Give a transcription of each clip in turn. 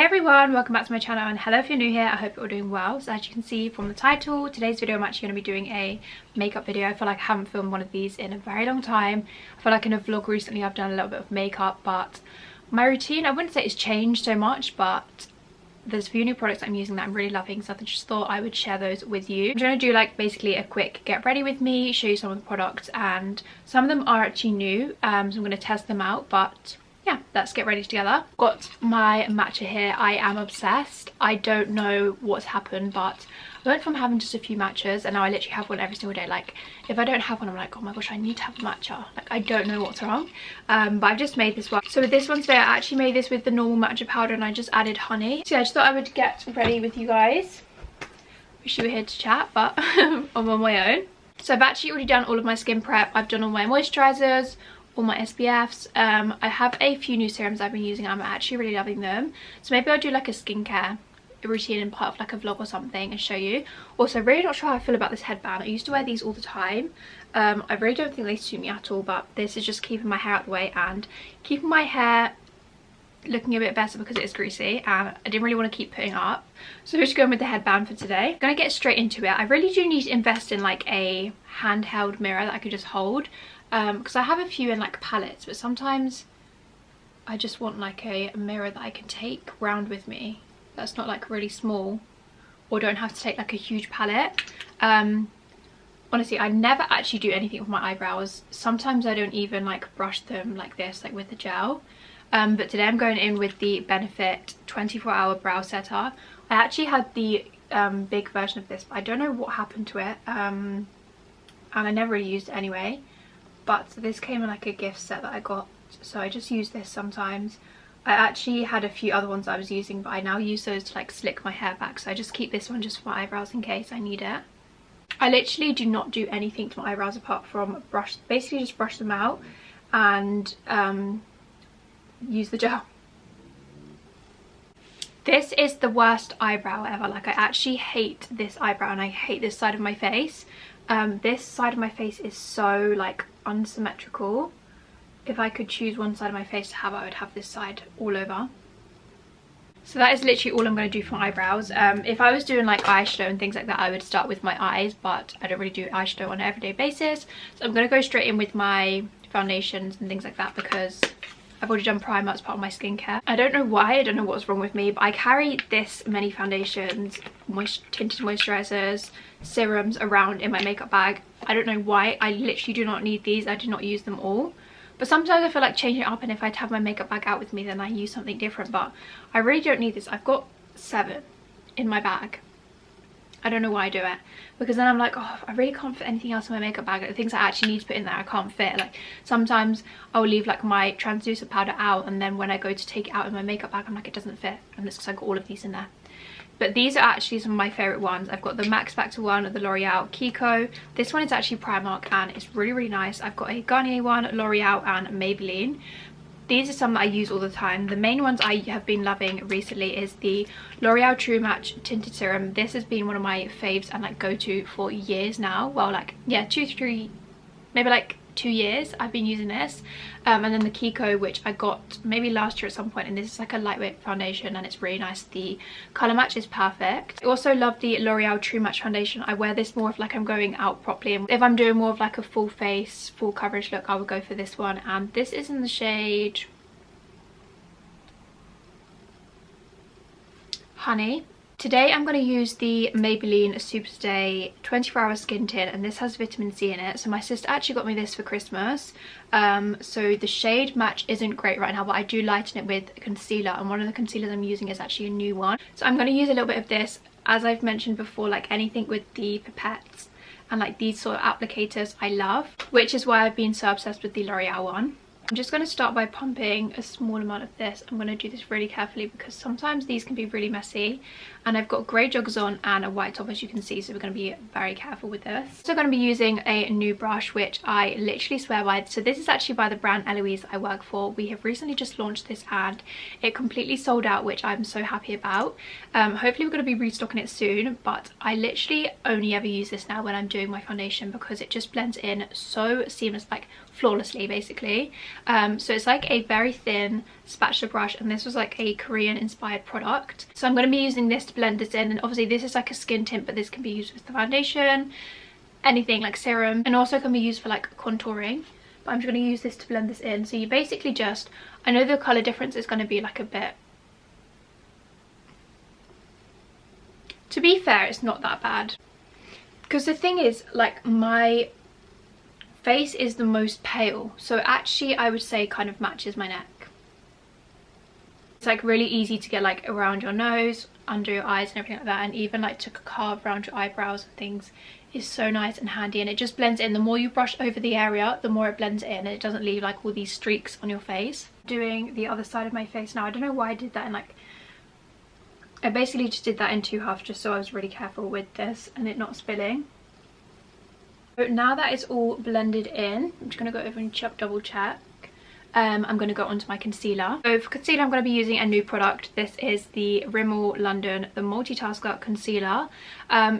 everyone, welcome back to my channel, and hello if you're new here. I hope you're all doing well. So as you can see from the title, today's video I'm actually going to be doing a makeup video. I feel like I haven't filmed one of these in a very long time. I feel like in a vlog recently I've done a little bit of makeup, but my routine, I wouldn't say it's changed so much, but there's a few new products I'm using that I'm really loving, so I just thought I would share those with you. I'm going to do like basically a quick get ready with me, show you some of the products, and some of them are actually new, so I'm going to test them out. But yeah, let's get ready together. Got my matcha here. I am obsessed. I don't know what's happened, but I went from having just a few matchas and now I literally have one every single day. Like if I don't have one, I'm like, oh my gosh, I need to have a matcha. Like I don't know what's wrong. But I've just made this one. So with this one today, I actually made this with the normal matcha powder and I just added honey. So yeah, I just thought I would get ready with you guys. Wish you were here to chat, but I'm on my own. So I've actually already done all of my skin prep. I've done all my moisturizers, all my SPFs. I have a few new serums I've been using. I'm actually really loving them. So maybe I'll do like a skincare routine in part of like a vlog or something and show you. Also, really not sure how I feel about this headband. I used to wear these all the time. I really don't think they suit me at all, but this is just keeping my hair out of the way and keeping my hair looking a bit better because it is greasy and I didn't really want to keep putting it up. So we're just going with the headband for today. I'm gonna get straight into it. I really do need to invest in like a handheld mirror that I could just hold, because I have a few in like palettes, but sometimes I just want like a mirror that I can take round with me that's not like really small, or don't have to take like a huge palette. Honestly, I never actually do anything with my eyebrows. Sometimes I don't even like brush them like this, like with the gel. But today I'm going in with the Benefit 24-hour brow setter. I actually had the big version of this, but I don't know what happened to it, and I never really used it anyway. But this came in like a gift set that I got, so I just use this sometimes. I actually had a few other ones I was using, but I now use those to like slick my hair back, so I just keep this one just for my eyebrows in case I need it. I literally do not do anything to my eyebrows apart from brush, basically just brush them out and use the gel. This is the worst eyebrow ever. Like I actually hate this eyebrow and I hate this side of my face. This side of my face is so like unsymmetrical. If I could choose one side of my face to have, I would have this side all over. So that is literally all I'm going to do for my eyebrows. If I was doing like eyeshadow and things like that, I would start with my eyes, but I don't really do eyeshadow on an everyday basis. So I'm going to go straight in with my foundations and things like that because I've already done primer as part of my skincare. I don't know why, I don't know what's wrong with me, but I carry this many foundations, tinted moisturizers, serums around in my makeup bag. I don't know why. I literally do not need these. I do not use them all. But sometimes I feel like changing it up, and if I have my makeup bag out with me, then I use something different. But I really don't need this. I've got 7 in my bag. I don't know why I do it, because then I'm like, oh, I really can't fit anything else in my makeup bag. The things I actually need to put in there, I can't fit. Like sometimes I'll leave like my translucent powder out, and then when I go to take it out in my makeup bag, I'm like, it doesn't fit, and it's because I got all of these in there. But these are actually some of my favorite ones. I've got the Max Factor one, the L'Oreal Kiko. This one is actually Primark and it's really, really nice. I've got a Garnier one, L'Oreal and Maybelline. These are some that I use all the time. The main ones I have been loving recently is the L'Oreal True Match Tinted Serum. This has been one of my faves and like go-to for years now. Well, like, yeah, 2 years I've been using this. And then the Kiko, which I got maybe last year at some point, and this is like a lightweight foundation and it's really nice. The colour match is perfect. I also love the L'Oreal True Match foundation. I wear this more if like I'm going out properly, and if I'm doing more of like a full face, full coverage look, I would go for this one. And this is in the shade Honey. Today I'm going to use the Maybelline Superstay 24-hour skin tint, and this has vitamin C in it. So my sister actually got me this for Christmas. So the shade match isn't great right now, but I do lighten it with concealer, and one of the concealers I'm using is actually a new one. So I'm going to use a little bit of this. As I've mentioned before, like anything with the pipettes and like these sort of applicators I love, which is why I've been so obsessed with the L'Oreal one. I'm just going to start by pumping a small amount of this. I'm going to do this really carefully because sometimes these can be really messy, and I've got grey joggers on and a white top, as you can see, so we're going to be very careful with this. So I'm going to be using a new brush which I literally swear by. So this is actually by the brand Eloise I work for. We have recently just launched this and it completely sold out, which I'm so happy about. Hopefully we're going to be restocking it soon, but I literally only ever use this now when I'm doing my foundation because it just blends in so seamless, like flawlessly basically. So it's like a very thin spatula brush, and this was like a Korean inspired product. So I'm going to be using this to blend this in, and obviously this is like a skin tint, but this can be used with the foundation, anything like serum, and also can be used for like contouring. But I'm just going to use this to blend this in. So you basically just, I know the colour difference is going to be like a bit, to be fair, it's not that bad. Because the thing is, like, my face is the most pale, so actually I would say kind of matches my neck. It's like really easy to get like around your nose, under your eyes and everything like that, and even like to carve around your eyebrows and things is so nice and handy, and it just blends in. The more you brush over the area, the more it blends in, and it doesn't leave like all these streaks on your face. Doing the other side of my face now. I don't know why I did that in like, I basically just did that in 2 halves just so I was really careful with this and it not spilling. So now that it's all blended in, I'm just going to go over and double check. I'm going to go onto my concealer. So for concealer, I'm going to be using a new product. This is the Rimmel London, the Multitasker Concealer.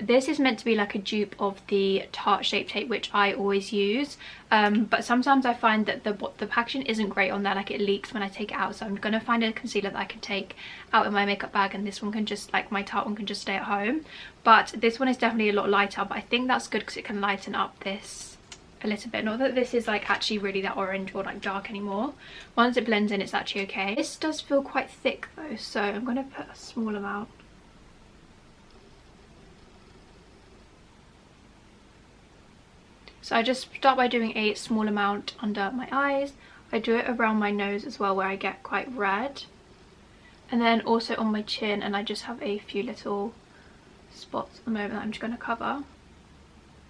This is meant to be like a dupe of the Tarte Shape Tape, which I always use. But sometimes I find that the packaging isn't great on there, like it leaks when I take it out. So I'm going to find a concealer that I can take out in my makeup bag, and this one can just, like my Tarte one can just stay at home. But this one is definitely a lot lighter, but I think that's good because it can lighten up this a little bit. Not that this is like actually really that orange or like dark anymore. Once it blends in, it's actually okay. This does feel quite thick though, so I'm going to put a small amount. So I just start by doing a small amount under my eyes. I do it around my nose as well, where I get quite red, and then also on my chin, and I just have a few little spots at the moment that I'm just going to cover.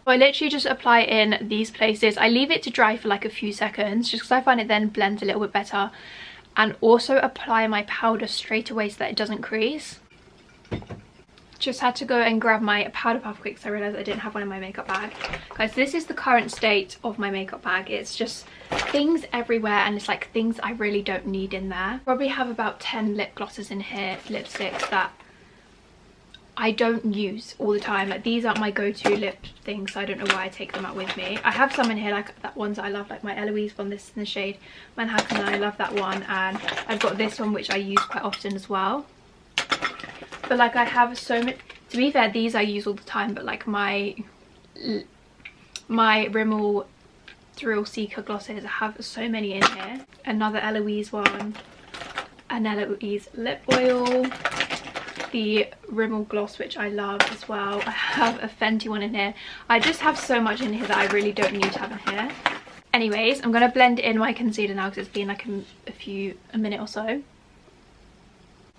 So I literally just apply in these places. I leave it to dry for like a few seconds just because I find it then blends a little bit better, and also apply my powder straight away so that it doesn't crease. Just had to go and grab my powder puff quick because I realised I didn't have one in my makeup bag. Guys, this is the current state of my makeup bag. It's just things everywhere, and it's like things I really don't need in there. Probably have about 10 lip glosses in here, lipsticks that I don't use all the time. Like these aren't my go-to lip things, so I don't know why I take them out with me. I have some in here, like that ones that I love, like my Eloise one, this in the shade Manhattan, and I love that one, and I've got this one which I use quite often as well. But like I have so many, to be fair, these I use all the time, but like my Rimmel Thrill Seeker glosses, I have so many in here. Another Eloise one, an Eloise lip oil, the Rimmel gloss which I love as well. I have a Fenty one in here. I just have so much in here that I really don't need to have in here. Anyways, I'm going to blend in my concealer now because it's been like a minute or so.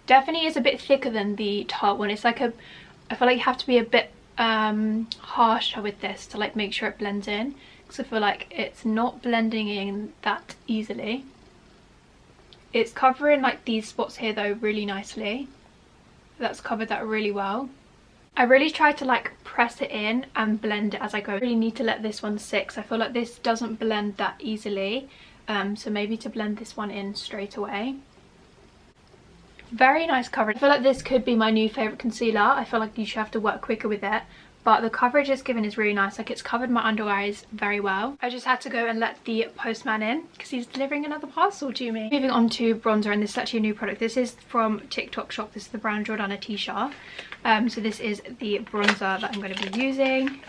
Definitely is a bit thicker than the Tarte one. It's like I feel like you have to be a bit harsher with this to like make sure it blends in, because I feel like it's not blending in that easily. It's covering like these spots here though really nicely. That's covered that really well. I really try to like press it in and blend it as I go. I really need to let this one sit because I feel like this doesn't blend that easily. So maybe to blend this one in straight away. Very nice coverage. I feel like this could be my new favourite concealer. I feel like you should have to work quicker with it, but the coverage it's given is really nice. Like it's covered my under eyes very well. I just had to go and let the postman in because he's delivering another parcel to me. Moving on to bronzer, and this is actually a new product. This is from TikTok Shop. This is the brand Jordana Tisha. So this is the bronzer that I'm going to be using.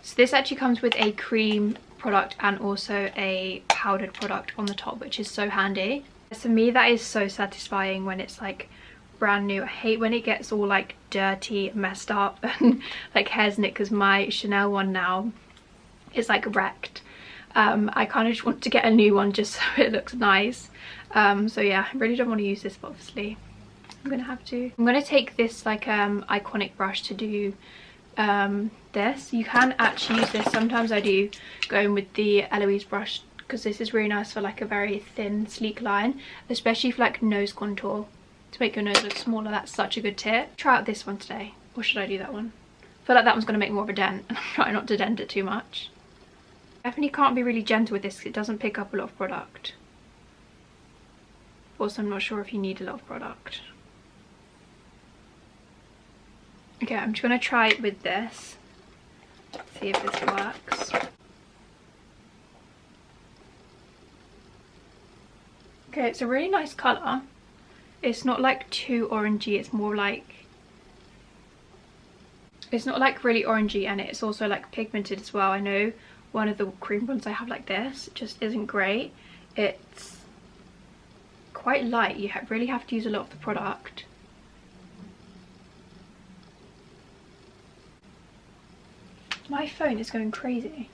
So this actually comes with a cream product and also a powdered product on the top, which is so handy. To me, that is so satisfying when it's like brand new. I hate when it gets all like dirty, messed up and like hairs in it, because my Chanel one now is like wrecked. I kind of just want to get a new one just so it looks nice. So yeah, I really don't want to use this, but obviously I'm gonna have to. I'm gonna take this like iconic brush to do this. You can actually use this. Sometimes I do go in with the Eloise brush because this is really nice for like a very thin sleek line, especially for like nose contour, to make your nose look smaller. That's such a good tip. Try out this one today, or should I do that one? I feel like that one's going to make more of a dent, and I'm trying not to dent it too much. Definitely can't be really gentle with this because it doesn't pick up a lot of product. Also, I'm not sure if you need a lot of product. Okay, I'm just going to try it with this, see if this works. Okay, it's a really nice colour. It's not like too orangey, it's more like, it's not like really orangey, and it's also like pigmented as well. I know one of the cream ones I have like this just isn't great. It's quite light, you really have to use a lot of the product. My phone is going crazy.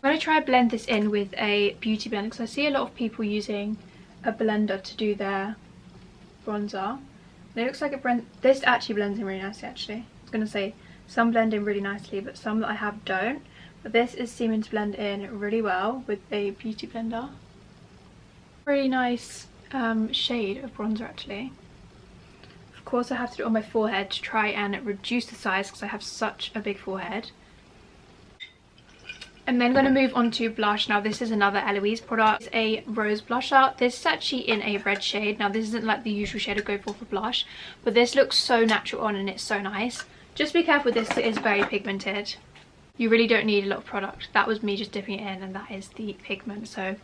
I'm going to try and blend this in with a beauty blender because I see a lot of people using a blender to do their bronzer. And it looks like this actually blends in really nicely actually. I was going to say some blend in really nicely, but some that I have don't. But this is seeming to blend in really well with a beauty blender. Really nice shade of bronzer actually. Of course I have to do it on my forehead to try and reduce the size because I have such a big forehead. I'm then going to move on to blush. Now this is another Eloise product. It's a rose blusher. This is actually in a red shade. Now this isn't like the usual shade I go for blush, but this looks so natural on and it's so nice. Just be careful with this, it is very pigmented. You really don't need a lot of product. That was me just dipping it in and that is the pigment. So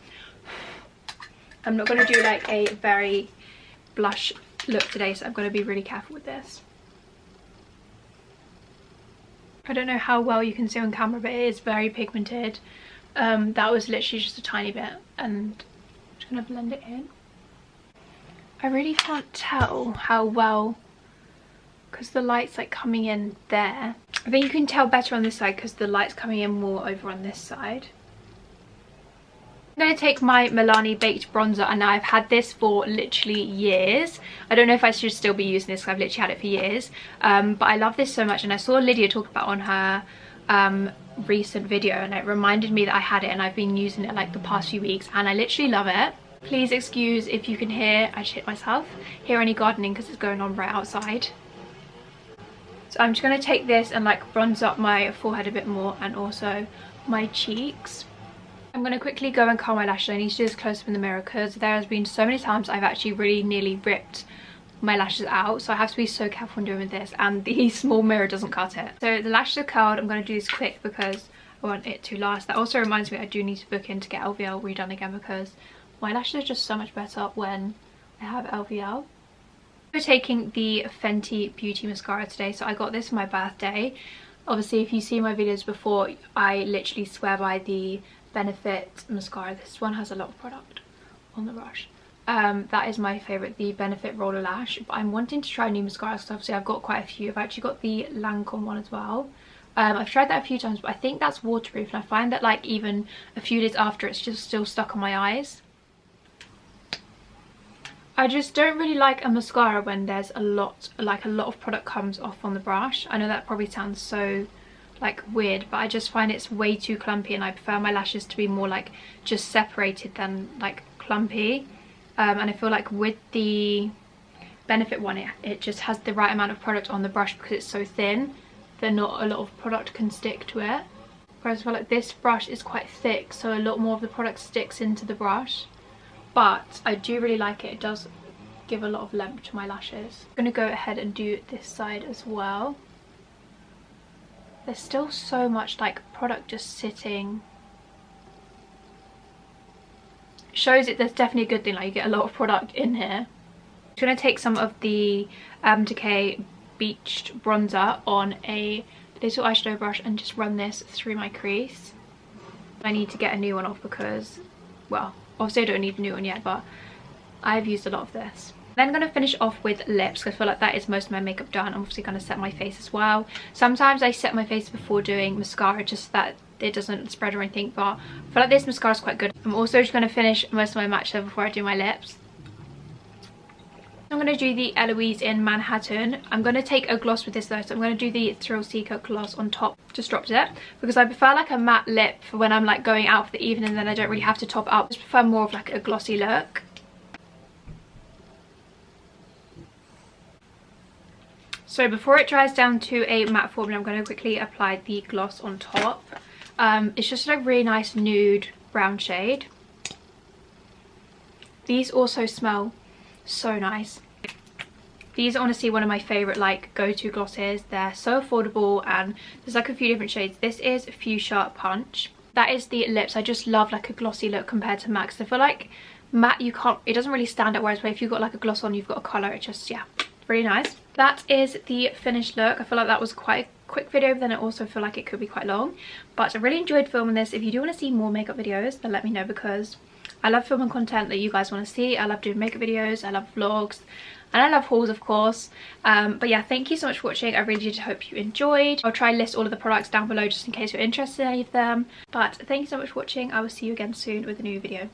I'm not going to do like a very blush look today, so I'm going to be really careful with this. I don't know how well you can see on camera, but it is very pigmented. That was literally just a tiny bit, and I'm just going to blend it in. I really can't tell how well, because the light's like coming in there. I think you can tell better on this side because the light's coming in more over on this side. I'm going to take my Milani Baked Bronzer, and now I've had this for literally years. I don't know if I should still be using this because I've literally had it for years. But I love this so much, and I saw Lydia talk about on her recent video, and it reminded me that I had it and I've been using it like the past few weeks, and I literally love it. Please excuse if you can hear, I just hit myself, hear any gardening because it's going on right outside. So I'm just going to take this and like bronze up my forehead a bit more and also my cheeks. I'm going to quickly go and curl my lashes. I need to do this close up in the mirror because there has been so many times I've actually really nearly ripped my lashes out, so I have to be so careful when doing with this, and the small mirror doesn't cut it. So the lashes are curled. I'm going to do this quick because I want it to last. That also reminds me I do need to book in to get LVL redone again because my lashes are just so much better when I have LVL. We're taking the Fenty Beauty Mascara today. So I got this for my birthday. Obviously if you see my videos before, I literally swear by the Benefit mascara. This one has a lot of product on the brush. That is my favourite, the Benefit Roller Lash. But I'm wanting to try new mascaras because obviously I've got quite a few. I've actually got the Lancome one as well. I've tried that a few times, but I think that's waterproof, and I find that like even a few days after it's just still stuck on my eyes. I just don't really like a mascara when there's a lot of product comes off on the brush. I know that probably sounds so like weird, but I just find it's way too clumpy, and I prefer my lashes to be more like just separated than like clumpy. And I feel like with the Benefit one, it just has the right amount of product on the brush because it's so thin that not a lot of product can stick to it. Whereas I feel like this brush is quite thick, so a lot more of the product sticks into the brush. But I do really like it. It does give a lot of length to my lashes. I'm going to go ahead and do this side as well. There's still so much like product just sitting. It shows it, there's definitely a good thing, like you get a lot of product in here. I'm going to take some of the Decay Beached Bronzer on a little eyeshadow brush and just run this through my crease. I need to get a new one off because, well, obviously I don't need a new one yet, but I've used a lot of this. Then I'm going to finish off with lips because I feel like that is most of my makeup done. I'm obviously going to set my face as well. Sometimes I set my face before doing mascara just so that it doesn't spread or anything, but I feel like this mascara is quite good. I'm also just going to finish most of my match there before I do my lips. I'm going to do the Eloise in Manhattan. I'm going to take a gloss with this though, so I'm going to do the Thrill Seeker gloss on top. Just dropped it because I prefer like a matte lip for when I'm like going out for the evening, and then I don't really have to top it up. I just prefer more of like a glossy look. So before it dries down to a matte formula, I'm going to quickly apply the gloss on top. It's just a really nice nude brown shade. These also smell so nice. These are honestly one of my favourite like go-to glosses. They're so affordable and there's like a few different shades. This is Fuchsia Punch. That is the lips. I just love like a glossy look compared to matte, 'cause I feel like matte, you can't, it doesn't really stand out, whereas if you've got like a gloss on, you've got a colour, it just, yeah, really nice. That is the finished look. I feel like that was quite a quick video, but then I also feel like it could be quite long, but I really enjoyed filming this. If you do want to see more makeup videos, then let me know, because I love filming content that you guys want to see. I love doing makeup videos, I love vlogs, and I love hauls, of course. But yeah, thank you so much for watching. I really did hope you enjoyed. I'll try and list all of the products down below just in case you're interested in any of them. But thank you so much for watching. I will see you again soon with a new video.